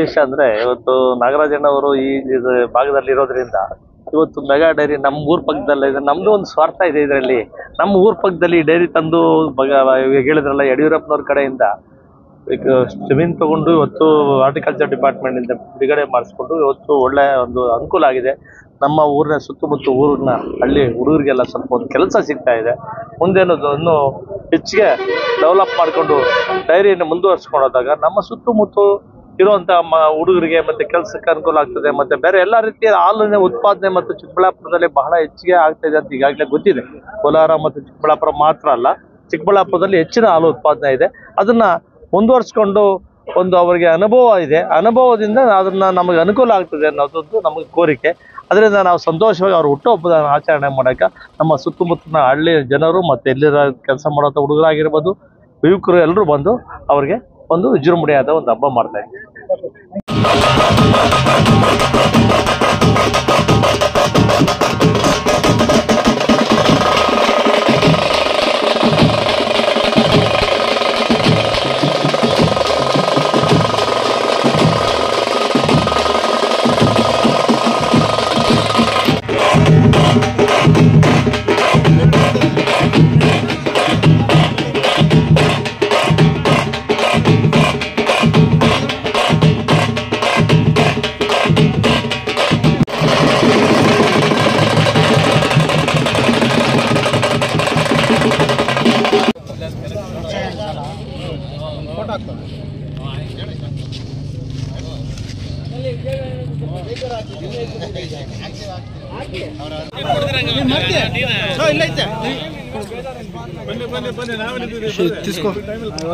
ವಿಶೇಷ ಅಂದ್ರೆ ಇವತ್ತು ನಾಗರಾಜಣ್ಣವರು ಈ ಭಾಗದಲ್ಲಿ ಇರೋದ್ರಿಂದ ಇವತ್ತು ಮೆಗಾ ಡೈರಿ ನಮ್ಮ ಊರ್ ಪಕ್ಕದಲ್ಲ ಇದೆ. ನಮ್ದು ಒಂದು ಸ್ವಾರ್ಥ ಇದೆ ಇದರಲ್ಲಿ. ನಮ್ಮ ಊರ್ ಪಕ್ಕದಲ್ಲಿ ಡೈರಿ ತಂದು ಹೇಳಿದ್ರಲ್ಲ ಯಡಿಯೂರಪ್ಪನವ್ರ ಕಡೆಯಿಂದ ಈಗ ಜಮೀನು ತಗೊಂಡು ಇವತ್ತು ಹಾರ್ಟಿಕಲ್ಚರ್ ಡಿಪಾರ್ಟ್ಮೆಂಟ್ ಇಂದ ಬಿಡುಗಡೆ ಮಾಡಿಸ್ಕೊಂಡು ಇವತ್ತು ಒಳ್ಳೆ ಒಂದು ಅನುಕೂಲ ಆಗಿದೆ. ನಮ್ಮ ಊರಿನ ಸುತ್ತಮುತ್ತ ಊರಿನ ಹಳ್ಳಿ ಹುಡುಗರಿಗೆಲ್ಲ ಸ್ವಲ್ಪ ಒಂದು ಕೆಲಸ ಸಿಗ್ತಾ ಇದೆ. ಮುಂದೇನು ಇನ್ನೂ ಹೆಚ್ಚಿಗೆ ಡೆವಲಪ್ ಮಾಡಿಕೊಂಡು ಡೈರಿಯನ್ನು ಮುಂದುವರ್ಸ್ಕೊಂಡು ಹೋದಾಗ ನಮ್ಮ ಸುತ್ತಮುತ್ತ ಇರುವಂತ ಹುಡುಗರಿಗೆ ಮತ್ತೆ ಕೆಲಸಕ್ಕೆ ಅನುಕೂಲ ಆಗ್ತದೆ. ಮತ್ತೆ ಬೇರೆ ಎಲ್ಲಾ ರೀತಿಯ ಹಾಲಿನ ಉತ್ಪಾದನೆ ಮತ್ತು ಚಿಕ್ಕಬಳ್ಳಾಪುರದಲ್ಲಿ ಬಹಳ ಹೆಚ್ಚಿಗೆ ಆಗ್ತಾ ಇದೆ ಅಂತ ಈಗಾಗಲೇ ಗೊತ್ತಿದೆ. ಕೋಲಾರ ಮತ್ತು ಚಿಕ್ಕಬಳ್ಳಾಪುರ ಮಾತ್ರ ಅಲ್ಲ, ಚಿಕ್ಕಬಳ್ಳಾಪುರದಲ್ಲಿ ಹೆಚ್ಚಿನ ಹಾಲು ಉತ್ಪಾದನೆ ಇದೆ. ಅದನ್ನ ಮುಂದುವರ್ಸ್ಕೊಂಡು ಒಂದು ಅವರಿಗೆ ಅನುಭವ ಇದೆ. ಅನುಭವದಿಂದ ಅದನ್ನ ನಮಗೆ ಅನುಕೂಲ ಆಗ್ತದೆ ಅನ್ನೋದೊಂದು ನಮಗೆ ಕೋರಿಕೆ. ಅದರಿಂದ ನಾವು ಸಂತೋಷವಾಗಿ ಅವ್ರ ಹುಟ್ಟುಹಬ್ಬದ ಆಚರಣೆ ಮಾಡಕ್ಕೆ ನಮ್ಮ ಸುತ್ತಮುತ್ತಲಿನ ಹಳ್ಳಿ ಜನರು ಮತ್ತೆ ಎಲ್ಲಿರ ಕೆಲಸ ಮಾಡುವಂಥ ಹುಡುಗರಾಗಿರ್ಬೋದು, ಯುವಕರು ಎಲ್ಲರೂ ಬಂದು ಅವ್ರಿಗೆ ಒಂದು ವಿಜೃಂಭಣೆಯಾದ ಒಂದು ಹಬ್ಬ ಮಾಡ್ತಾ ಇದ್ದೀವಿ.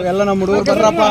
ಎಲ್ಲ ನಮ್ಮ ಹುಡುಗರು ಬರ್ರಪ್ಪ.